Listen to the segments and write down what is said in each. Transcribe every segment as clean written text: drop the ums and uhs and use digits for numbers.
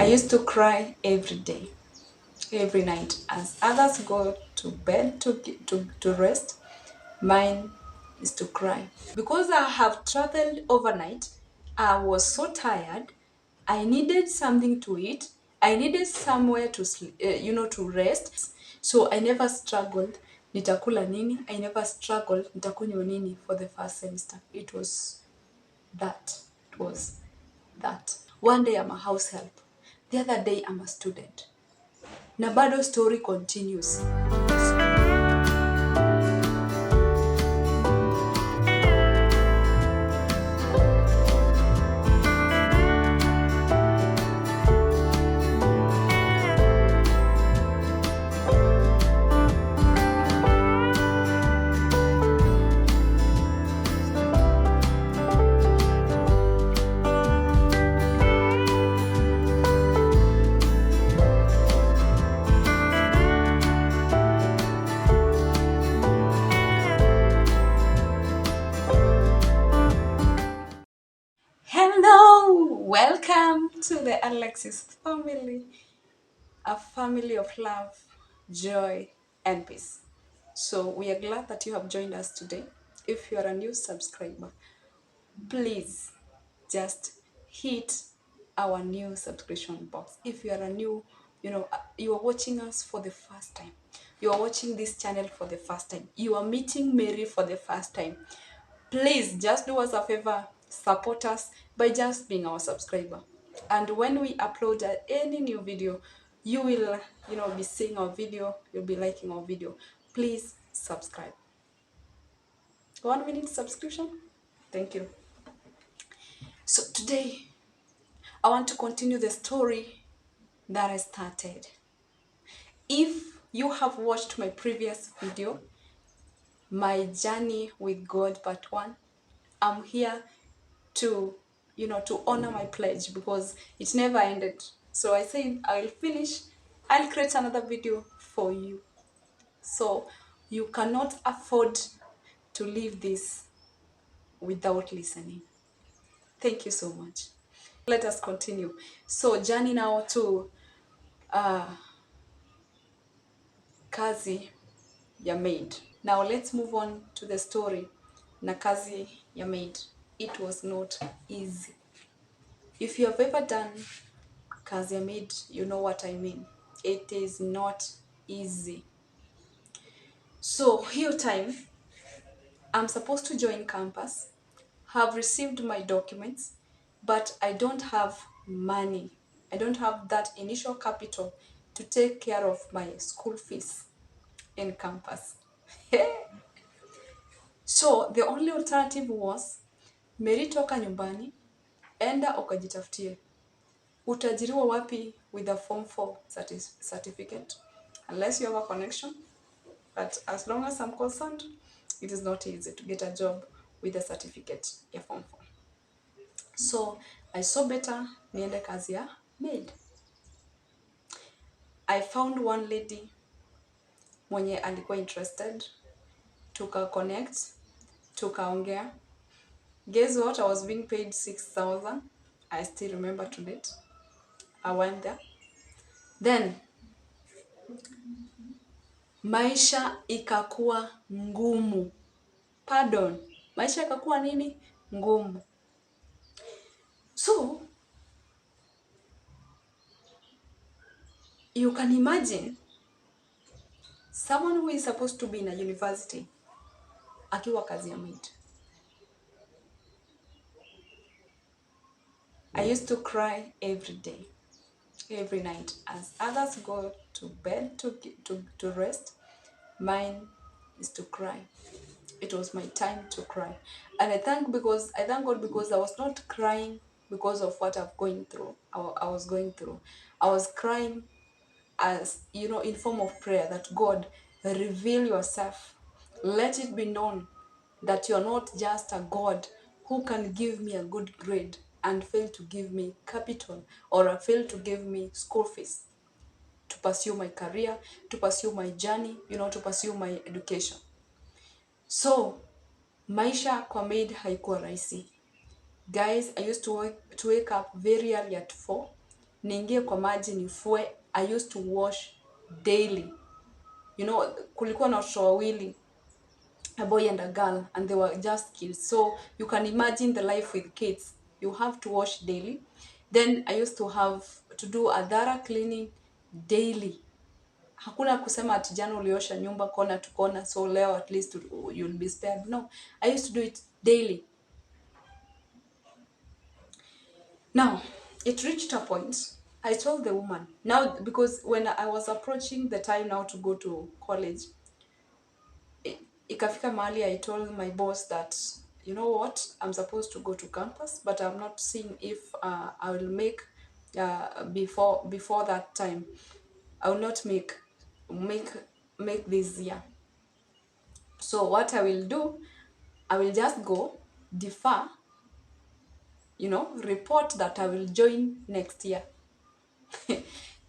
I used to cry every day, every night. As others go to bed to rest, mine is to cry. Because I have traveled overnight, I was so tired. I needed something to eat. I needed somewhere to sleep, to rest. So I never struggled. Nitakula nini? I never struggled. Nitakunywa nini for the first semester. It was that. It was that. One day I'm a house help. The other day I'm a student. Na bado story continues. Hello, welcome to the Alexis family, a family of love, joy, and peace. So we are glad that you have joined us today. If you are a new subscriber, please just hit our new subscription box. If you are a new, you are watching us for the first time, you are watching this channel for the first time, you are meeting Mary for the first time, please just do us a favor, support us by just being our subscriber. And when we upload any new video, you will be seeing our video, you'll be liking our video. Please subscribe. 1 minute subscription. Thank you. So today I want to continue the story that I started. If you have watched my previous video, my journey with God part 1, I'm here to to honor my pledge because it never ended. So I said I'll finish, I'll create another video for you. So you cannot afford to leave this without listening. Thank you so much. Let us continue. So journey now to kazi ya maid. Now let's move on to the story. Na kazi ya maid. It was not easy. If you have ever done kazi ya maid, you know what I mean. It is not easy. So hiyo time, I'm supposed to join campus, have received my documents, but I don't have money. I don't have that initial capital to take care of my school fees in campus. So the only alternative was, Mary, toka nyumbani, enda ukajitafutie. Utajiriwa wapi with a form 4 certificate? Unless you have a connection. But as long as I'm concerned, it is not easy to get a job with a certificate ya form 4. So I saw better niende kazi ya maid. I found one lady mwenye alikuwa interested, tuka tukaongea. Guess what? I was being paid 6,000. I still remember to date. I went there. Then maisha ikakuwa ngumu. Pardon. Maisha ikakuwa nini? Ngumu. So you can imagine someone who is supposed to be in a university akiwa kazi ya maid. I used to cry every day, every night. As others go to bed to rest, mine is to cry. It was my time to cry. And I thank God because I was not crying because of what I was going through. I was crying as, in form of prayer, that God, reveal yourself. Let it be known that you're not just a God who can give me a good grade and fail to give me capital or fail to give me school fees to pursue my career, to pursue my journey, to pursue my education. So maisha kwa maid haikuwa rahisi. Guys, I used to wake up very early at 4 niingie kwa maji nifue. I used to wash daily. You know, kulikuwa na watoto wawili, a boy and a girl, and they were just kids. So you can imagine the life with kids. You have to wash daily. Then I used to have to do a thorough cleaning daily. Hakuna kusema ati jana uliosha nyumba kona to kona, so leo at least you'll be spared. No, I used to do it daily. Now, it reached a point, I told the woman, now, because when I was approaching the time now to go to college, ikafika mahali I told my boss that, you know what, I'm supposed to go to campus, but I'm not seeing if I will make before that time. I will not make this year. So what I will do, I will just go defer, report that I will join next year.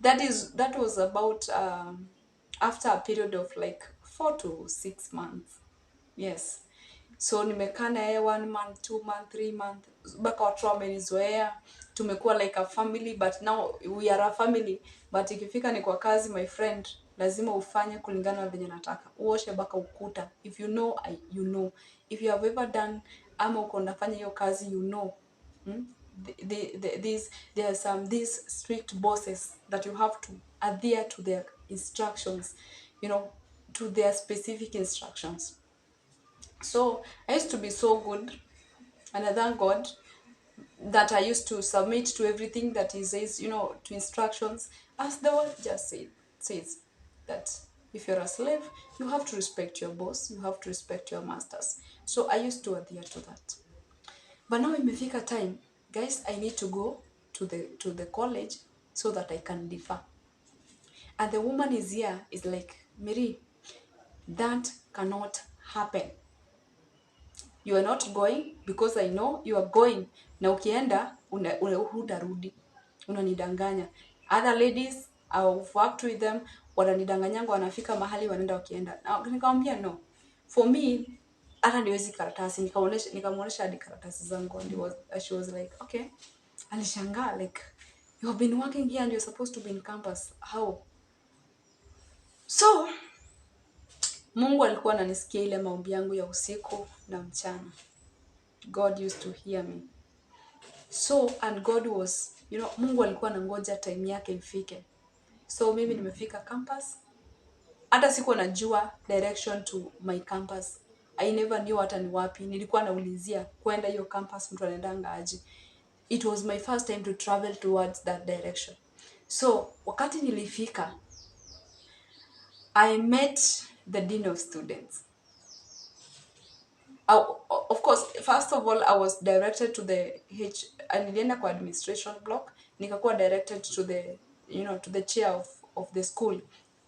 That was about after a period of like 4 to 6 months. Yes. So nimekaa na yeye 1 month, 2 month, 3 month, mpaka watu wamenizoea, tumekuwa like a family, but now we are a family. But ikifika ni kwa kazi, my friend, lazima ufanye kulingana na venye nataka. Uoshe mpaka ukuta. If you know, you know. If you have ever done ama uko unafanya hiyo kazi, you know. There are these strict bosses that you have to adhere to their instructions, to their specific instructions. So I used to be so good, and I thank God that I used to submit to everything that he says, to instructions, as the word just says that if you're a slave, you have to respect your boss, you have to respect your masters. So I used to adhere to that. But now imefika time, guys, I need to go to the college so that I can defer. And the woman is like, Mary, that cannot happen. You are not going because I know you are going. Na ukienda hutarudi. Unanidanganya. Other ladies, I've worked with them, wananidanganyanga, wanafika mahali wanaenda wakienda. Na nikamwambia no. For me, hata niwezi karatasi, nikamuonesha hadi karatasi zangu, and she was like, okay. Alishangaa like, you have been working here and you're supposed to be in campus. How? So Mungu alikuwa ananisikia ile maombi yangu ya usiku na mchana. God used to hear me. So, and God was, Mungu alikuwa anangoja time yake ifike. So mimi nimefika campus. Hata sikuwa najua direction to my campus. I never knew hata ni wapi. Nilikuwa naulizia kwenda hiyo campus mtu anaendanga aje. It was my first time to travel towards that direction. So, wakati nilifika, I met the dean of students. Of course, first of all, I was directed to nilienda kwa administration block, nikakuwa directed to the chair of the school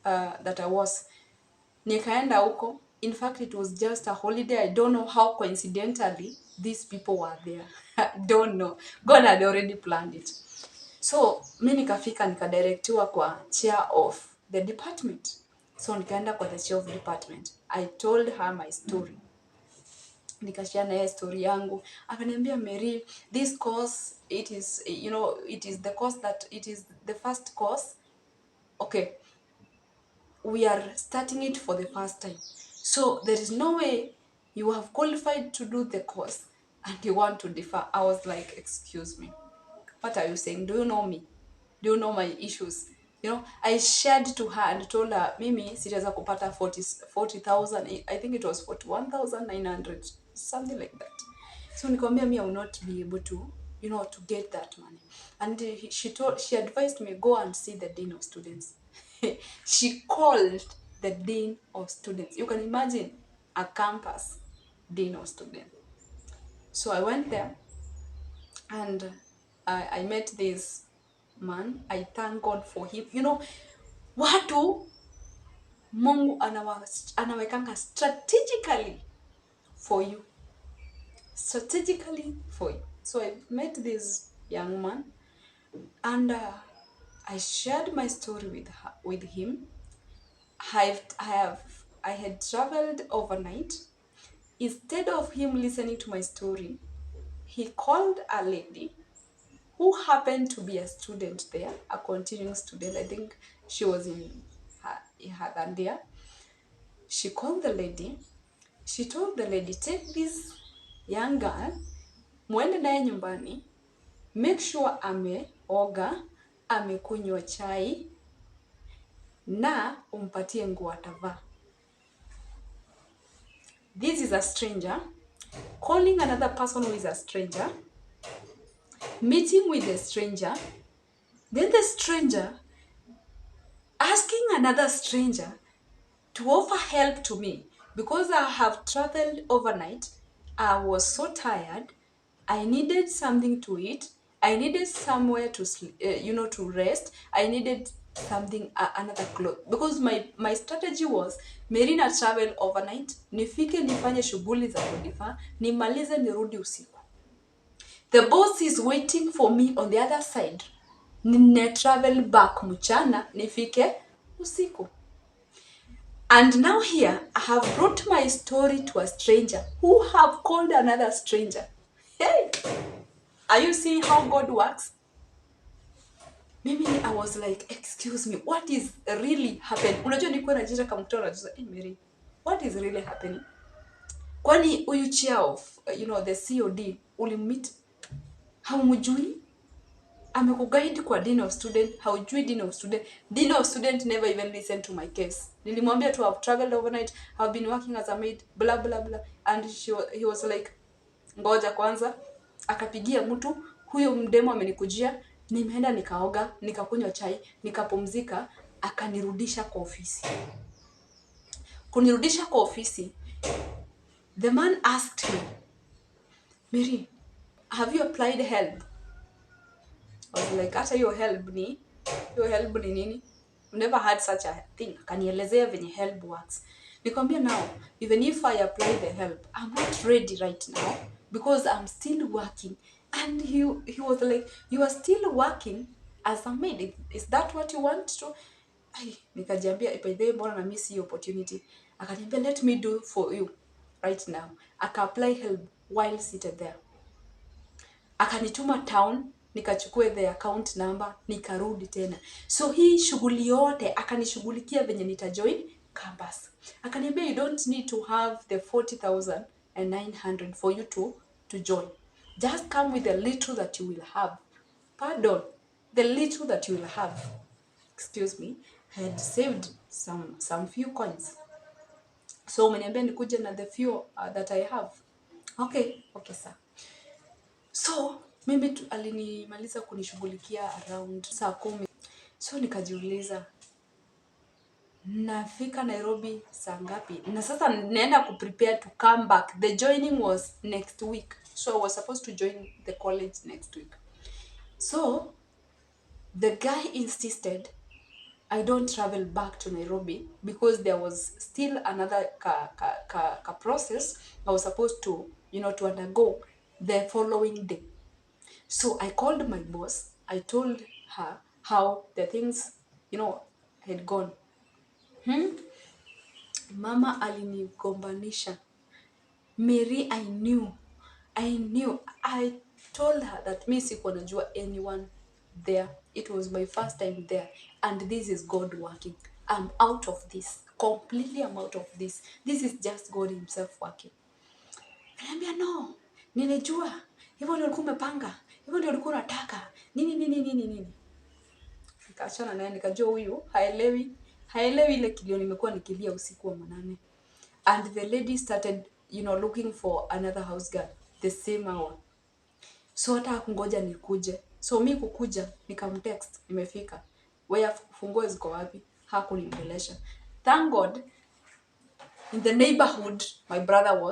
that I was. Nikaenda huko. In fact, it was just a holiday. I don't know how coincidentally these people were there. I don't know. God had already planned it. So, mi nikafika nikadirectiwa kwa chair of the department. So, nikaenda kwa the chair of department. I told her my story. Nikashare na yeye story yangu. Akaniambia, Mary, this course, it is the course that it is the first course. Okay. We are starting it for the first time. So there is no way you have qualified to do the course and you want to defer. I was like, excuse me. What are you saying? Do you know me? Do you know my issues? I shared to her and told her, Mimi, sitaweza kupata 40,000. I think it was 41,900, something like that. So nikamwambia, me, I will not be able to, to get that money. And she advised me, go and see the dean of students. She called the dean of students. You can imagine a campus dean of students. So I went there and I met this man. I thank God for him. Watu Mungu anawekanga strategically for you. Strategically for you. So I met this young man and I shared my story with him. I had traveled overnight. Instead of him listening to my story, he called a lady who happened to be a student there, a continuing student. I think she was in her third year. She called the lady. She told the lady, take this young girl, muende naye nyumbani, make sure ameoga, amekunywa chai, na umpatie nguo atavaa. This is a stranger calling another person who is a stranger, meeting with the stranger, then the stranger asking another stranger to offer help to me because I have traveled overnight. I was so tired. I needed something to eat. I needed somewhere to sleep, to rest. I needed something, another clothes, because my strategy was Merina travel overnight, nifike nifanye shughuli za kunifaa, nimalize nirudi usiku. The boss is waiting for me on the other side. Nine travel back mchana nifike usiku. And now here, I have brought my story to a stranger who have called another stranger. Hey, are you seeing how God works? Maybe I was like, excuse me, what is really happening? Unajua nilikuwa najiita kama mtoto anajiza, hey Mary, what is really happening? Kwani huyu chair of, the COD, ulimmeet, haumjui? Amekuguide kwa dean of student, haujui dean of student. Dean of student never even listened to my case. Nilimwambia tu I've traveled overnight, I've been working as a maid, blah blah blah, and he was like, ngoja kwanza. Akapigia mtu, huyo mdemo amenikujia, nimeenda nikaoga, nikakunywa chai, nikapumzika, akanirudisha kwa ofisi. Kunirudisha kwa ofisi, the man asked me, Mary, have you applied help? I was like, hata hiyo help ni nini? Never had such a thing. Akanielezea venye help works. Nikamwambia now, even if I apply the help, I'm not ready right now because I'm still working. And he was like, you are still working as a maid. Is that what you want to? Nikajiambia, by the way, mbona na miss hiyo opportunity. Akaniambia, let me do for you right now. Aka-apply help while seated there. Akanituma town, nikachukue the account number, nikarudi tena. So hii shughuli yote akanishughulikia venye nitajoin campus. Akaniambia, you don't need to have the 40,900 for you to join. Just come with the little that you will have. Pardon, the little that you will have. Excuse me, I had saved some few coins. So umeniambia nikuje na the few that I have. Okay, sir. So mimi alinimaliza kunishughulikia around saa 10. So nikajiuliza, nafika Nairobi saa ngapi? Na sasa naenda kuprepare to come back. The joining was next week. So I was supposed to join the college next week. So the guy insisted I don't travel back to Nairobi because there was still another process I was supposed to, to undergo the following day. So I called my boss. I told her how the things, had gone. Mama alinigombanisha. Mary, I knew. I told her that mi sikuwa najua anyone there. It was my first time there. And this is God working. I'm out of this. Completely I'm out of this. This is just God himself working. Ananiambia no, ninajua. Hivyo ndio ulikuwa umepanga. Hivyo ndio ulikuwa unataka. Nini. Nikaachana naye, nikajua huyu haelewi ile kilio nimekuwa nikilia usiku wa manane. And the lady started, looking for another house girl the same hour. So hata kungoja nikuje. So mi kukuja nikamtext nimefika. Wewe funguo ziko wapi? Hakuniongelesha. Thank God in the neighborhood my brother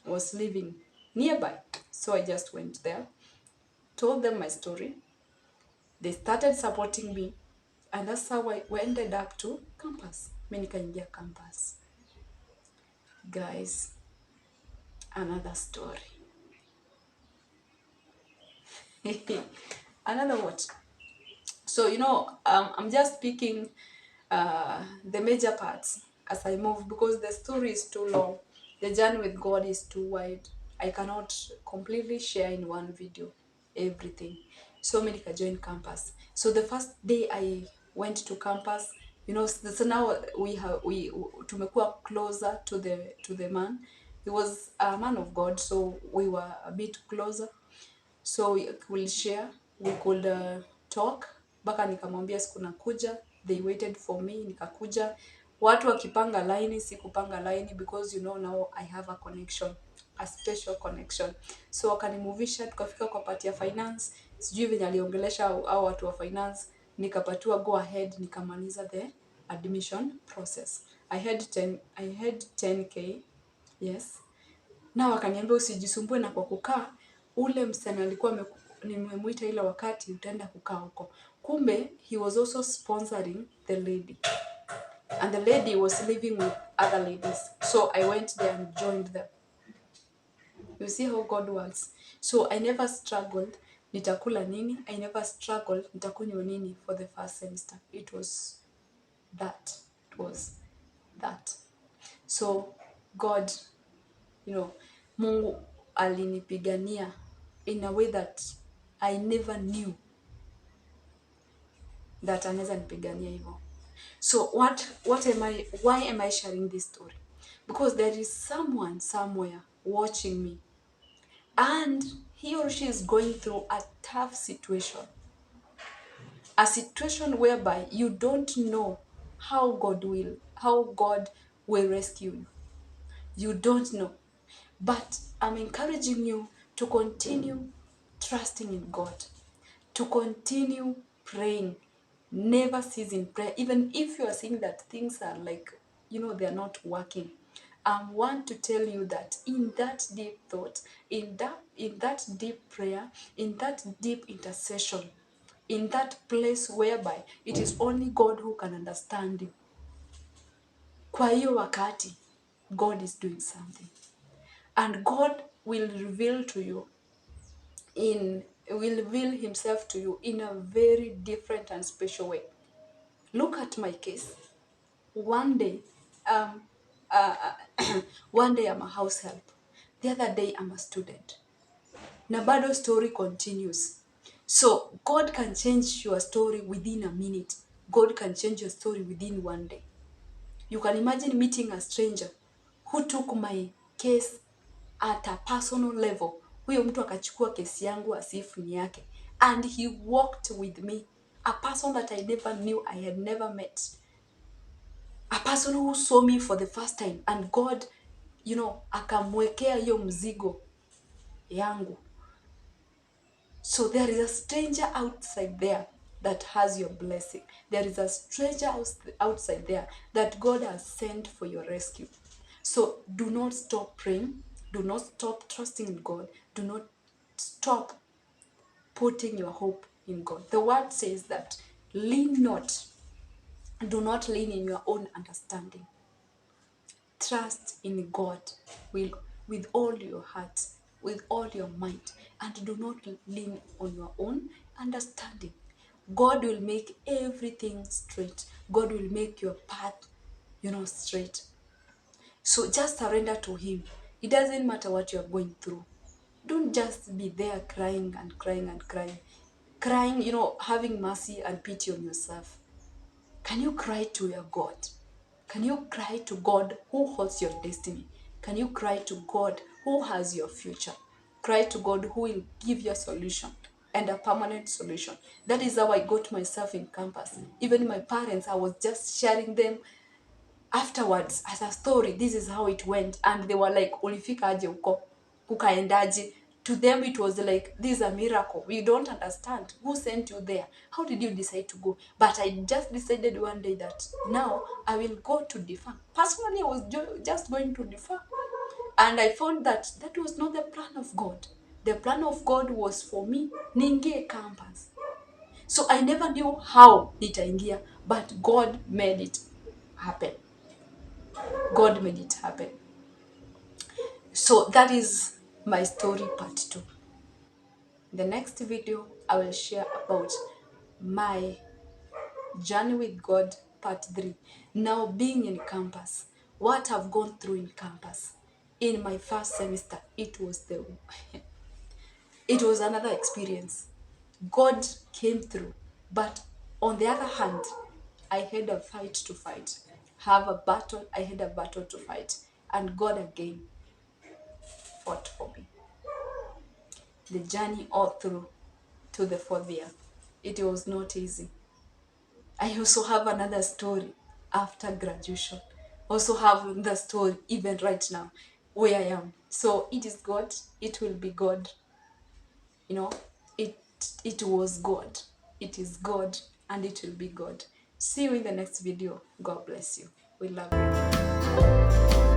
was living nearby. So I just went there, told them my story. They started supporting me, and that's how we ended up to campus. Mimi nikaingia campus. Guys, another story. Another what? So, I'm just picking the major parts as I move because the story is too long. The journey with God is too wide. I cannot completely share in one video everything. So many nika join campus. So the first day I went to campus, you know, so now we tumekuwa closer to the man. He was a man of God, so we were a bit closer. So we could share, we could talk. Mpaka nikamwambia siku nakuja, they waited for me, nikakuja. Watu wakipanga line, sikupanga line because you know now I have a connection, a special connection. So wakanimuvisha, tukafika kwa part ya finance. Sijui venye aliongelesha au watu wa finance, nikapatiwa go ahead, nikamaliza the admission process. I had 10k. Yes. Na wakaniambia usijisumbue na kwa kukaa, ule msichana alikuwa nimemuita ile wakati utaenda kukaa huko. Kumbe he was also sponsoring the lady. And the lady was living with other ladies. So I went there and joined them. You see how God works. So I never struggled nitakula nini. I never struggled nitakunywa nini for the first semester. It was that. It was that. So God, you know, Mungu alinipigania in a way that I never knew that anaweza nipigania hivyo. So why am I sharing this story? Because there is someone somewhere watching me and he or she is going through a tough situation. A situation whereby you don't know how God will rescue you. You don't know. But I'm encouraging you to continue trusting in God, to continue praying, never cease in prayer, even if you are seeing that things are like, you know, they're not working. I want to tell you that in that deep thought, in that deep prayer, in that deep intercession, in that place whereby it is only God who can understand you. Kwa hiyo wakati, God is doing something. And God will reveal himself to you in a very different and special way. Look at my case. One day, one day I'm a house help. The other day I'm a student. Na bado story continues. So God can change your story within a minute. God can change your story within one day. You can imagine meeting a stranger who took my case at a personal level. Huyo mtu akachukua kesi yangu asifu ni yake. And he walked with me. A person that I never knew, I had never met. A person who saw me for the first time. And God, you know, akamwekea hiyo mzigo yangu. So there is a stranger outside there that has your blessing. There is a stranger outside there that God has sent for your rescue. So do not stop praying. Do not stop trusting in God. Do not stop putting your hope in God. The word says that lean not. Do not lean in your own understanding. Trust in God with all your heart, with all your mind, and do not lean on your own understanding. God will make everything straight. God will make your path, you know, straight. So just surrender to Him. It doesn't matter what you're going through. Don't just be there crying and crying and crying. Crying, you know, having mercy and pity on yourself. Can you cry to your God? Can you cry to God who holds your destiny? Can you cry to God who has your future? Cry to God who will give you a solution and a permanent solution. That is how I got myself in campus. Even my parents, I was just sharing them afterwards as a story. This is how it went. And they were like, ulifika aje uko? Kukaendaje? To them it was like, this is a miracle. We don't understand. Who sent you there? How did you decide to go? But I just decided one day that now I will go to defer. Personally, I was just going to defer. And I found that that was not the plan of God. The plan of God was for me, niingie campus. So I never knew how nitaingia, but God made it happen. God made it happen. So that is my story part 2. In the next video, I will share about my journey with God part 3. Now being in campus, what I've gone through in campus. In my first semester, it was another experience. God came through. But on the other hand, I had a fight to fight. I had a battle to fight. And God again fought for me. The journey all through to the 4th year, it was not easy. I also have another story after graduation. Also have the story even right now where I am. So it is God, it will be God. You know, it was God, it is God, and it will be God. See you in the next video. God bless you. We love you.